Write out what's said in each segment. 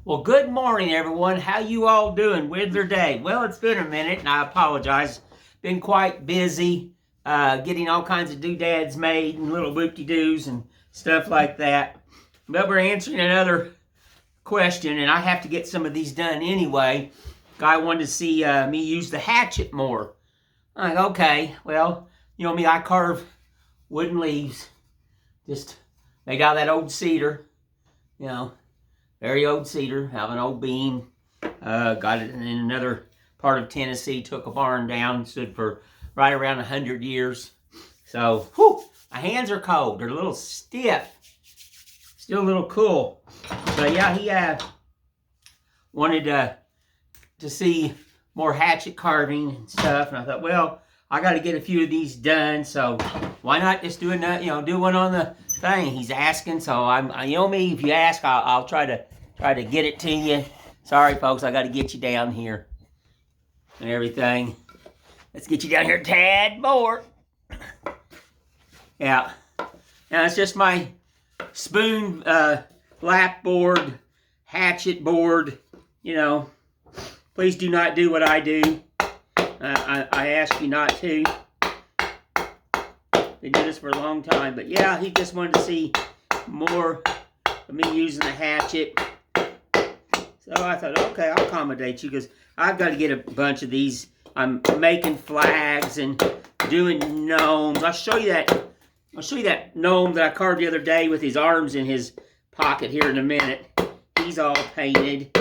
Well, good morning, everyone. How you all doing with their day? Well, it's been a minute, and I apologize. Been quite busy getting all kinds of doodads made and little whoop-de-doos and stuff like that. But we're answering another question, and I have to get some of these done anyway. Guy wanted to see me use the hatchet more. I'm like, okay, well, you know me, I carve wooden leaves, just made out of that old cedar, you know. Very old cedar, have an old beam. Got it in another part of Tennessee, took a barn down, stood for right around 100 years. So, whew, my hands are cold. They're a little stiff. Still a little cool. But yeah, he wanted to see more hatchet carving and stuff. And I thought, well, I got to get a few of these done. So why not just do another, do one on the thing? He's asking. So you know me, if you ask, I'll try to get it to you. Sorry, folks, I got to get you down here and everything. Let's get you down here a tad more. Yeah. Now, it's just my spoon lap board, hatchet board. Please do not do what I do. I ask you not to. Been doing this for a long time. But yeah, he just wanted to see more of me using the hatchet. So I thought, okay, I'll accommodate you because I've got to get a bunch of these. I'm making flags and doing gnomes. I'll show you that gnome that I carved the other day with his arms in his pocket here in a minute. He's all painted.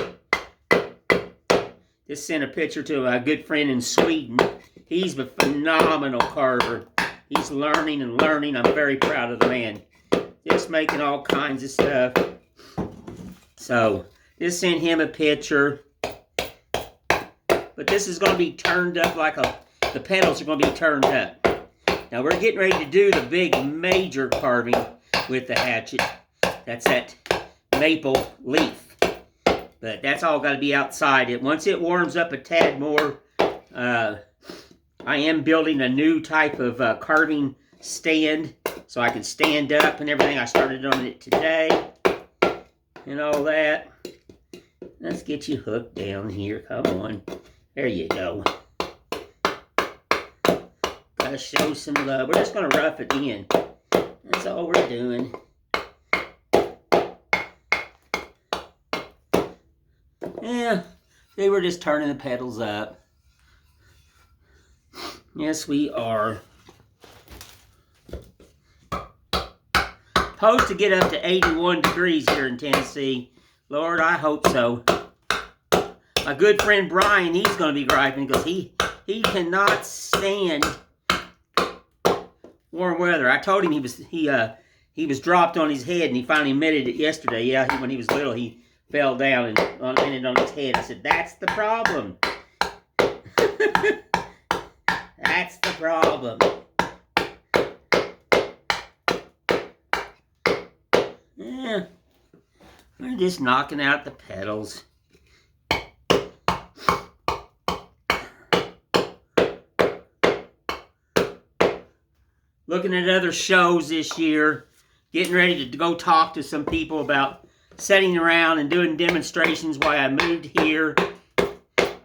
Just sent a picture to a good friend in Sweden. He's a phenomenal carver. He's learning and learning. I'm very proud of the man. Just making all kinds of stuff. So just sent him a picture. But this is going to be turned up the petals are going to be turned up. Now we're getting ready to do the big major carving with the hatchet. That's that maple leaf. But that's all got to be outside. Once it warms up a tad more, I am building a new type of carving stand so I can stand up and everything. I started on it today and all that. Let's get you hooked down here. Come on. There you go. Gotta show some love. We're just going to rough it in. That's all we're doing. Yeah, they were just turning the petals up. Yes, we are. Supposed to get up to 81 degrees here in Tennessee. Lord, I hope so. My good friend Brian, he's going to be griping because he cannot stand warm weather. I told him he was dropped on his head, and he finally admitted it yesterday. Yeah, when he was little, he fell down and landed on his head. I said, that's the problem. That's the problem. Yeah, we're just knocking out the petals. Looking at other shows this year. Getting ready to go talk to some people about sitting around and doing demonstrations while I moved here.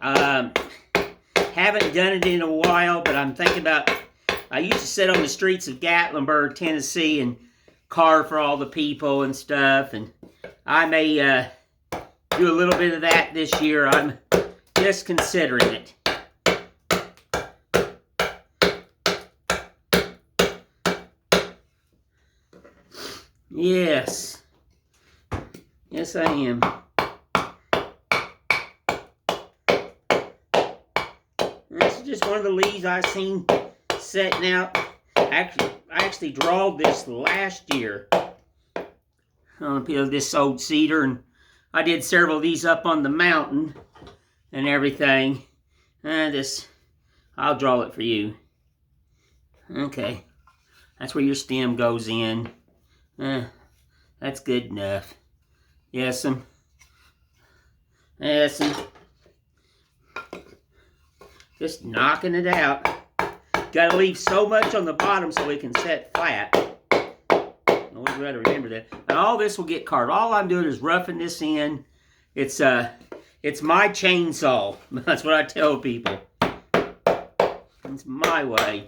Haven't done it in a while, but I'm thinking about, I used to sit on the streets of Gatlinburg, Tennessee, and carve for all the people and stuff, and I may do a little bit of that this year. I'm just considering it. Yes. Yes, I am. This is just one of the leaves I seen setting out. I actually drawed this last year on this old cedar, and I did several of these up on the mountain and everything. I'll draw it for you. Okay. That's where your stem goes in. That's good enough. Yes'm. Just knocking it out. Got to leave so much on the bottom so it can set flat. Always got to remember that. Now all this will get carved. All I'm doing is roughing this in It's my chainsaw. That's what I tell people. It's my way.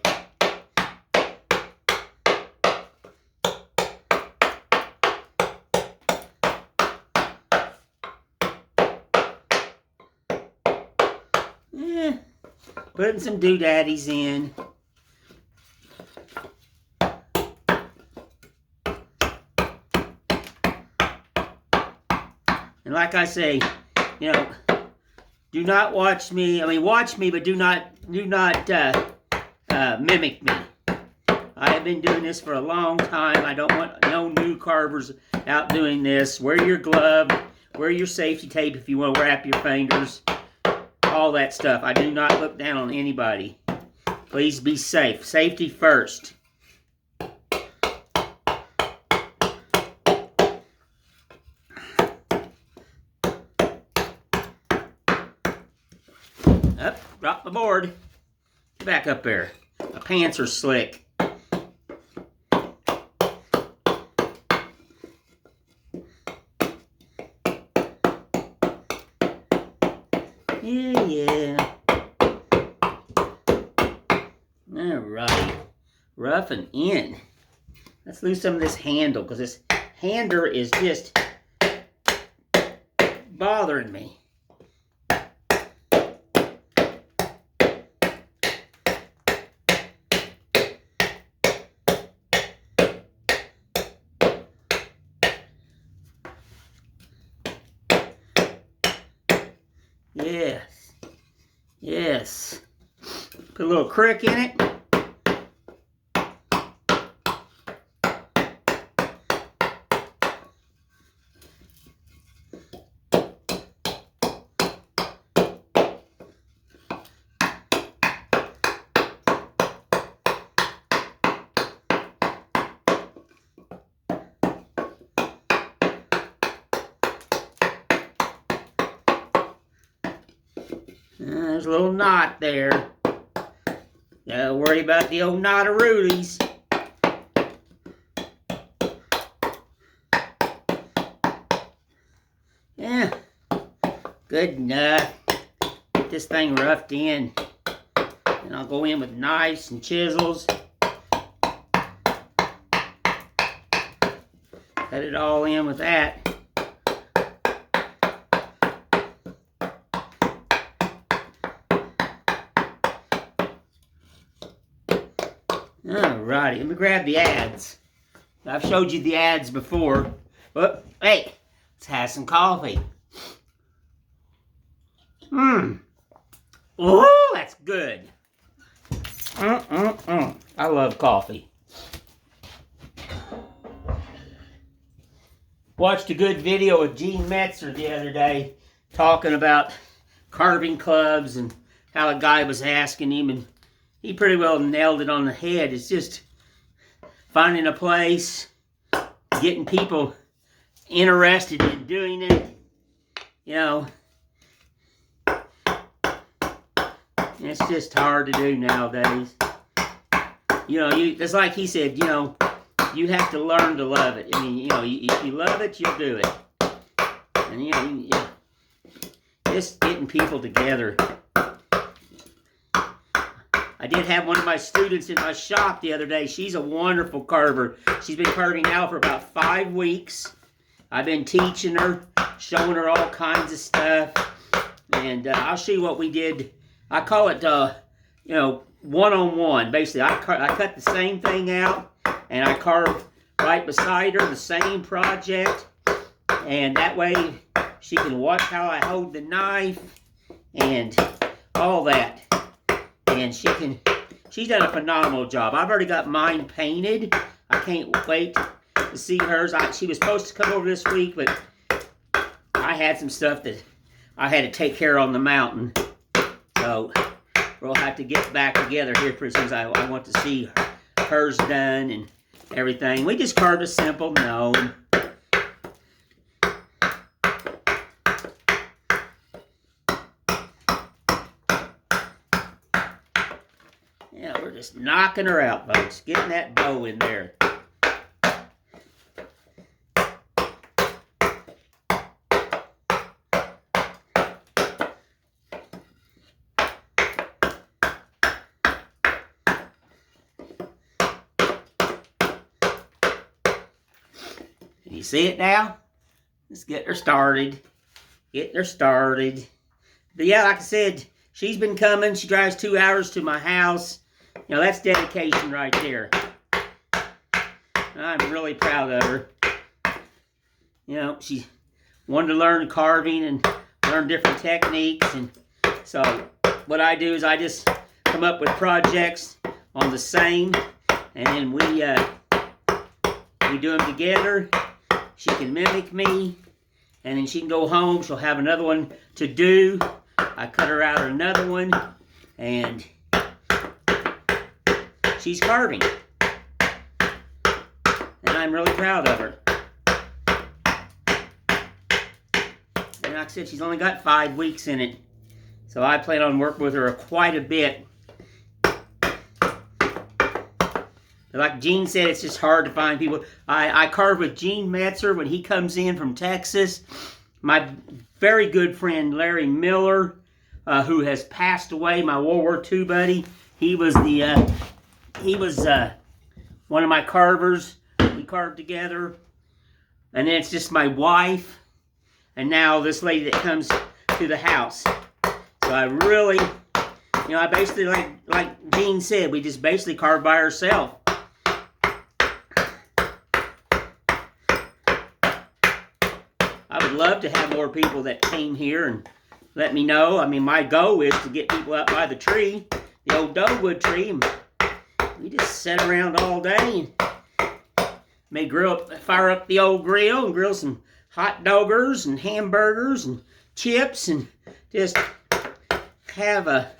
Putting some doodaddies in. And like I say, you know, do not watch me. I mean, watch me, but do not mimic me. I have been doing this for a long time. I don't want no new carvers out doing this. Wear your glove. Wear your safety tape if you want to wrap your fingers. All that stuff. I do not look down on anybody. Please be safe. Safety first. Up, drop the board. Get back up there. My pants are slick. Yeah. Alright. Rough and in. Let's lose some of this handle, because this hander is just bothering me. Yes. Yes. Put a little crick in it. There's a little knot there. Don't worry about the old knot of Rudy's. Yeah, good enough. Get this thing roughed in. And I'll go in with knives and chisels. Cut it all in with that. Alrighty, let me grab the ads. I've showed you the ads before. But, hey, let's have some coffee. Oh, that's good. I love coffee. Watched a good video with Gene Metzer the other day talking about carving clubs and how a guy was asking him, and he pretty well nailed it on the head. It's just finding a place, getting people interested in doing it. You know, it's just hard to do nowadays. You know, it's like he said, you know, you have to learn to love it. I mean, you know, if you love it, you'll do it. And, you know, just getting people together. I did have one of my students in my shop the other day. She's a wonderful carver. She's been carving now for about 5 weeks. I've been teaching her, showing her all kinds of stuff. And I'll show you what we did. I call it, you know, one-on-one. Basically, I cut the same thing out, and I carve right beside her the same project. And that way, she can watch how I hold the knife and all that. And she's done a phenomenal job. I've already got mine painted. I can't wait to see hers. She was supposed to come over this week, but I had some stuff that I had to take care of on the mountain. So we'll have to get back together here pretty soon. I want to see hers done and everything. We just carved a simple gnome. Yeah, we're just knocking her out, folks. Getting that bow in there. You see it now? Let's get her started. Get her started. But yeah, like I said, she's been coming. She drives 2 hours to my house. You know, that's dedication right there. I'm really proud of her. You know, she wanted to learn carving and learn different techniques. And so what I do is I just come up with projects on the same, and then we do them together. She can mimic me, and then she can go home. She'll have another one to do. I cut her out another one, and she's carving. And I'm really proud of her. And like I said, she's only got 5 weeks in it. So I plan on working with her quite a bit. Like Gene said, it's just hard to find people. I carve with Gene Metzer when he comes in from Texas. My very good friend Larry Miller, who has passed away, my World War II buddy. He was one of my carvers. We carved together. And then it's just my wife, and now this lady that comes to the house. So I really, you know, I basically, like Gene said, we just basically carve by ourselves. I would love to have more people that came here and let me know. I mean, my goal is to get people up by the tree, the old dogwood tree, and we just sit around all day and may fire up the old grill and grill some hot doggers and hamburgers and chips and just have a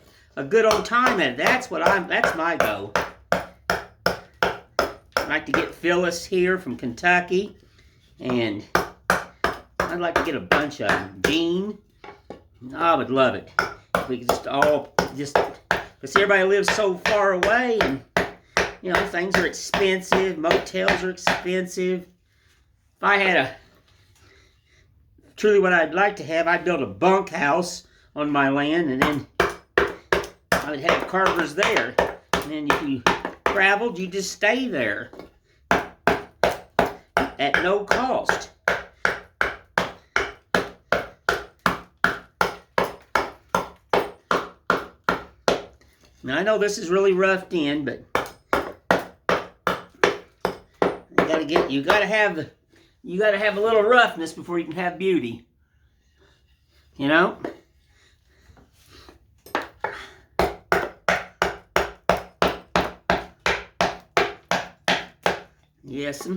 good old time at it. That's my goal. I'd like to get Phyllis here from Kentucky, and I'd like to get a bunch of them. Gene, I would love it. If we could because everybody lives so far away, and you know, things are expensive, motels are expensive. If I had truly what I'd like to have, I'd build a bunkhouse on my land, and then I would have carvers there. And then if you traveled, you just stay there at no cost. Now I know this is really roughed in, but you gotta have a little roughness before you can have beauty. You know? Yes.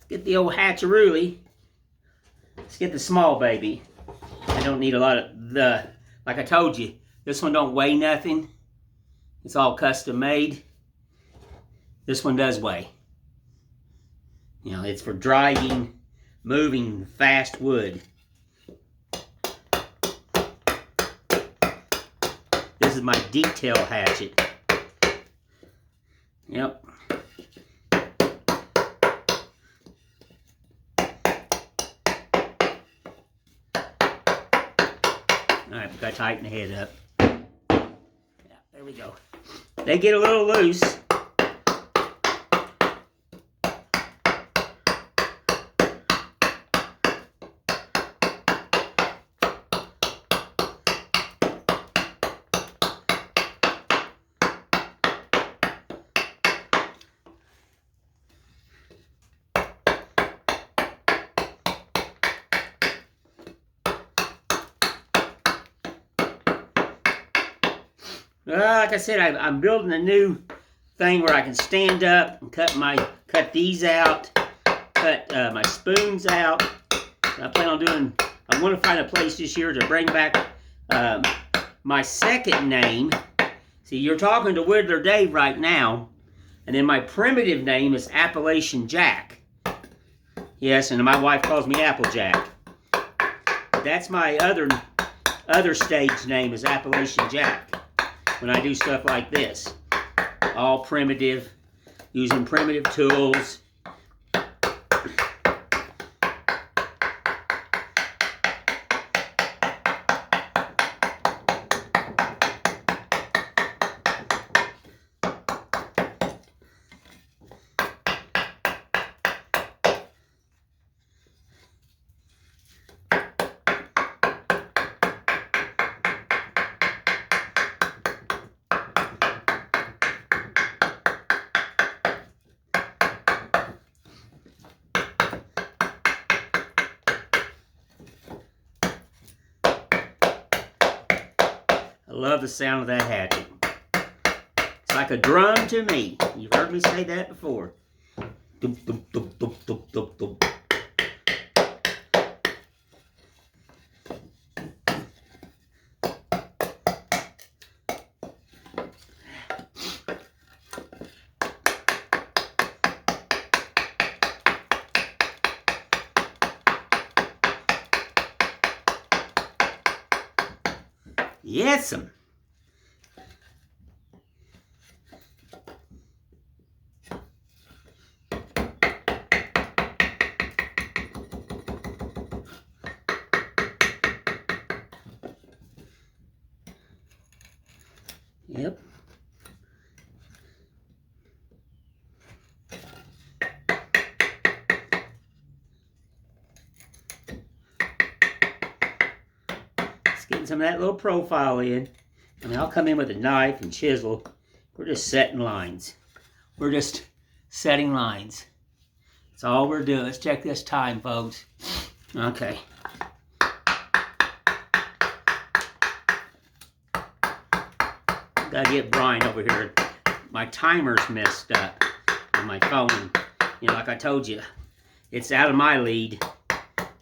Get the old hatcherooly. Let's get the small baby. I don't need a lot of like I told you, this one don't weigh nothing. It's all custom made. This one does weigh. You know, it's for driving, moving fast wood. This is my detail hatchet. Yep. Alright, we gotta tighten the head up. Yeah, there we go. They get a little loose. Like I said, I'm building a new thing where I can stand up and cut these out, cut my spoons out. I plan on I want to find a place this year to bring back my second name. See, you're talking to Whittler Dave right now, and then my primitive name is Appalachian Jack. Yes, and my wife calls me Applejack. That's my other stage name is Appalachian Jack. When I do stuff like this, all primitive, using primitive tools. love the sound of that hatchet. It's like a drum to me. You've heard me say that before. Dum, dum, dum, dum, dum, dum, dum. Yes'm. Yep. Just getting some of that little profile in. I mean, I'll come in with a knife and chisel. We're just setting lines. We're just setting lines. That's all we're doing. Let's check this time, folks. Okay. Gotta get Brian over here. My timer's messed up on my phone. You know, like I told you, it's out of my lead.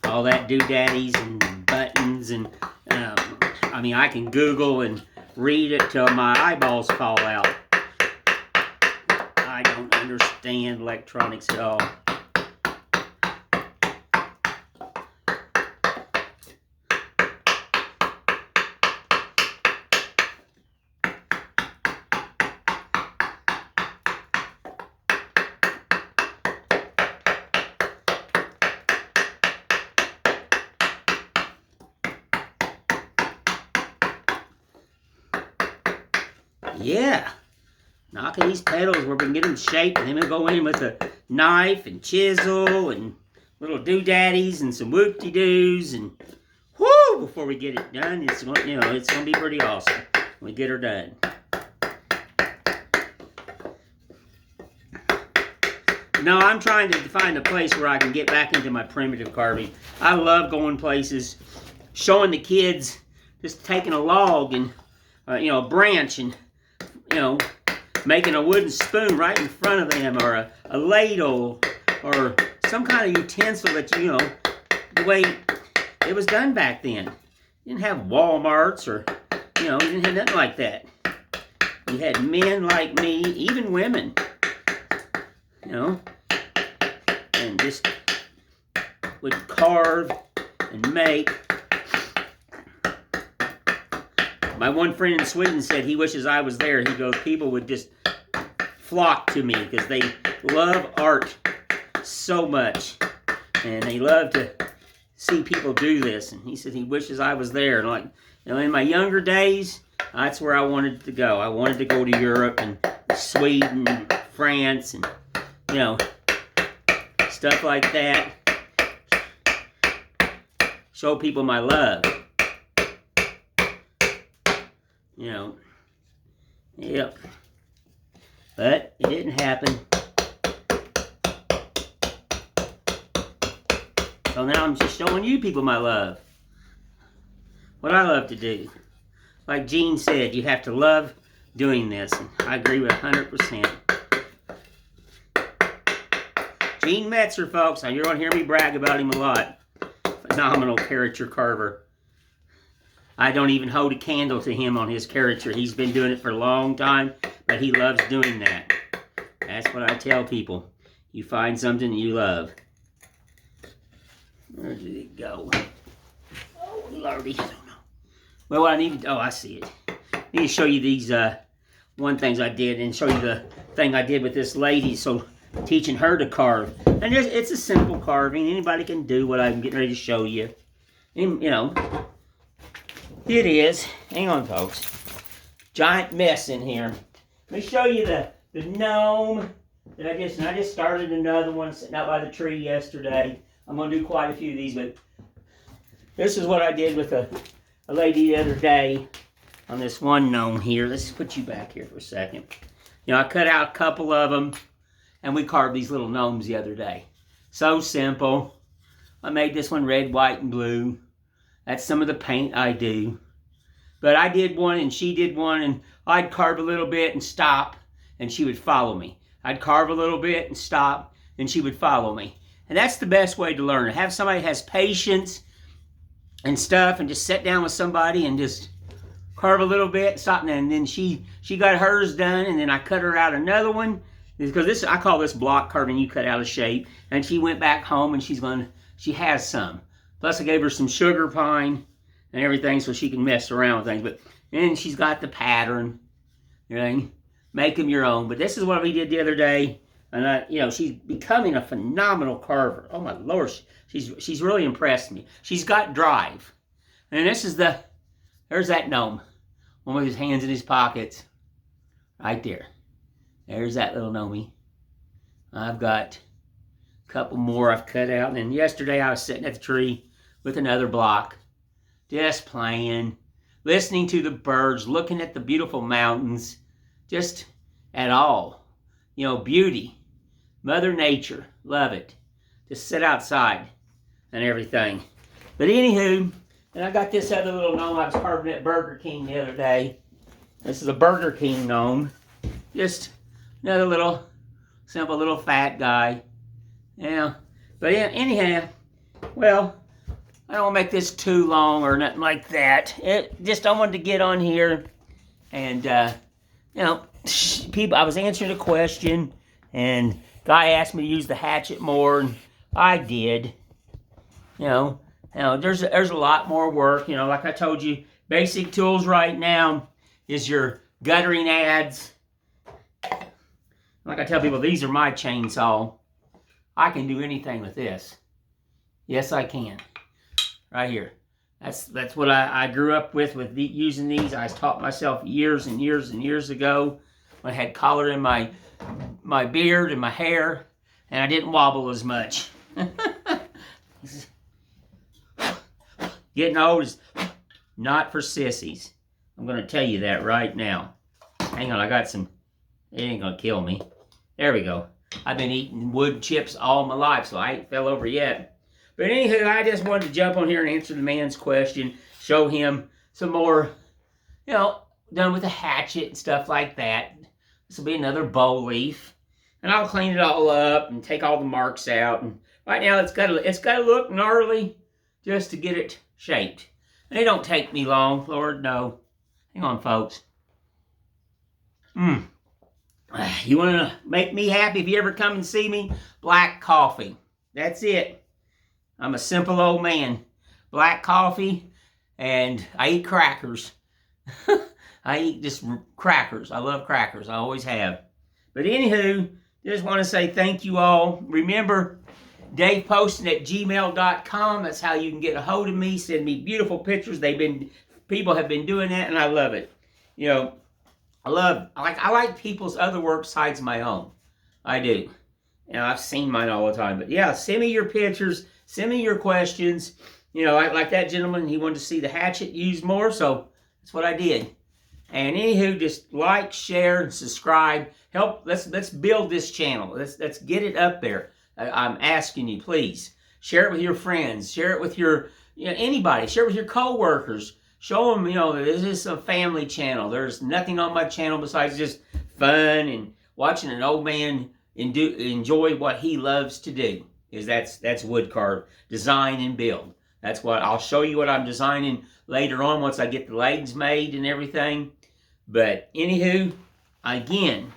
All that doodaddies and buttons and, I mean, I can Google and read it till my eyeballs fall out. I don't understand electronics at all. Yeah, knocking these petals where we can get them shaped, and then we'll go in with a knife and chisel and little doodaddies and some whoop-de-doos and whoo! Before we get it done, it's going, you know, it's going to be pretty awesome when we get her done. No, I'm trying to find a place where I can get back into my primitive carving. I love going places, showing the kids, just taking a log and you know, a branch and, you know, making a wooden spoon right in front of them, or a ladle, or some kind of utensil that, you know, the way it was done back then. You didn't have Walmarts or, you know, you didn't have nothing like that. You had men like me, even women, you know, and just would carve and make. My one friend in Sweden said he wishes I was there. He goes, people would just flock to me because they love art so much. And they love to see people do this. And he said he wishes I was there. And like, you know, in my younger days, that's where I wanted to go. I wanted to go to Europe and Sweden and France and, you know, stuff like that. Show people my love. You know, yep. But it didn't happen. So now I'm just showing you people my love. What I love to do. Like Gene said, you have to love doing this. And I agree with 100%. Gene Metzer, folks. Now you're going to hear me brag about him a lot. Phenomenal caricature carver. I don't even hold a candle to him on his caricature. He's been doing it for a long time, but he loves doing that. That's what I tell people. You find something you love. Where did it go? Oh, Lordy, I don't know. Well, what I need to, oh, I see it. I need to show you these one things I did and show you the thing I did with this lady. So, teaching her to carve. And it's a simple carving. Anybody can do what I'm getting ready to show you. And, you know, it is. Hang on, folks. Giant mess in here. Let me show you the gnome that I just started another one sitting out by the tree yesterday. I'm going to do quite a few of these, but this is what I did with a lady the other day on this one gnome here. Let's put you back here for a second. You know, I cut out a couple of them, and we carved these little gnomes the other day. So simple. I made this one red, white, and blue. That's some of the paint I do. But I did one and she did one, and I'd carve a little bit and stop, and she would follow me. I'd carve a little bit and stop, and she would follow me. And that's the best way to learn. Have somebody that has patience and stuff, and just sit down with somebody and just carve a little bit, stop, and then she got hers done, and then I cut her out another one, because this, I call this block carving, you cut out of shape. And she went back home, and she has some. Plus I gave her some sugar pine and everything so she can mess around with things. But then she's got the pattern, everything. Make them your own. But this is what we did the other day, and she's becoming a phenomenal carver. Oh my Lord, she's really impressed me. She's got drive. And this is there's that gnome, one with his hands in his pockets, right there. There's that little gnomey. I've got a couple more I've cut out. And then yesterday I was sitting at the tree with another block, just playing, listening to the birds, looking at the beautiful mountains, just at all. Beauty, Mother Nature, love it. Just sit outside and everything. But anywho, and I got this other little gnome I was carving at Burger King the other day. This is a Burger King gnome. Just another little, simple little fat guy. Yeah. But anyhow, well, I don't want to make this too long or nothing like that. I wanted to get on here and, people, I was answering a question, and guy asked me to use the hatchet more, and I did. There's a lot more work. Like I told you, basic tools right now is your guttering adze. Like I tell people, these are my chainsaw. I can do anything with this. Yes, I can. Right here. That's what I grew up with using these. I taught myself years and years and years ago when I had color in my beard and my hair, and I didn't wobble as much. Getting old is not for sissies. I'm going to tell you that right now. Hang on, I got some. It ain't going to kill me. There we go. I've been eating wood chips all my life, so I ain't fell over yet. But anywho, I just wanted to jump on here and answer the man's question, show him some more, done with a hatchet and stuff like that. This will be another bow leaf. And I'll clean it all up and take all the marks out. And right now it's got to look gnarly just to get it shaped. And it don't take me long, Lord, no. Hang on, folks. You want to make me happy if you ever come and see me? Black coffee. That's it. I'm a simple old man. Black coffee, and I eat crackers. I eat just crackers. I love crackers. I always have. But anywho, just want to say thank you all. Remember, DavePoston@gmail.com. That's how you can get a hold of me. Send me beautiful pictures. People have been doing that, and I love it. I like people's other work besides my own. I do. I've seen mine all the time. But yeah, send me your pictures. Send me your questions. Like that gentleman, he wanted to see the hatchet used more, so that's what I did. And anywho, just like, share, and subscribe. Let's build this channel. Let's get it up there. I'm asking you, please. Share it with your friends. Share it with your anybody. Share it with your co-workers. Show them, this is a family channel. There's nothing on my channel besides just fun and watching an old man enjoy what he loves to do. That's wood carve, design and build. That's what I'll show you what I'm designing later on once I get the legs made and everything. But anywho, again,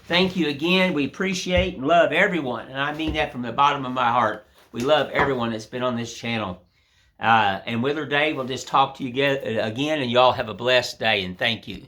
thank you again. We appreciate and love everyone, and I mean that from the bottom of my heart. We love everyone that's been on this channel. And Wither Dave will just talk to you again, and y'all have a blessed day, and thank you.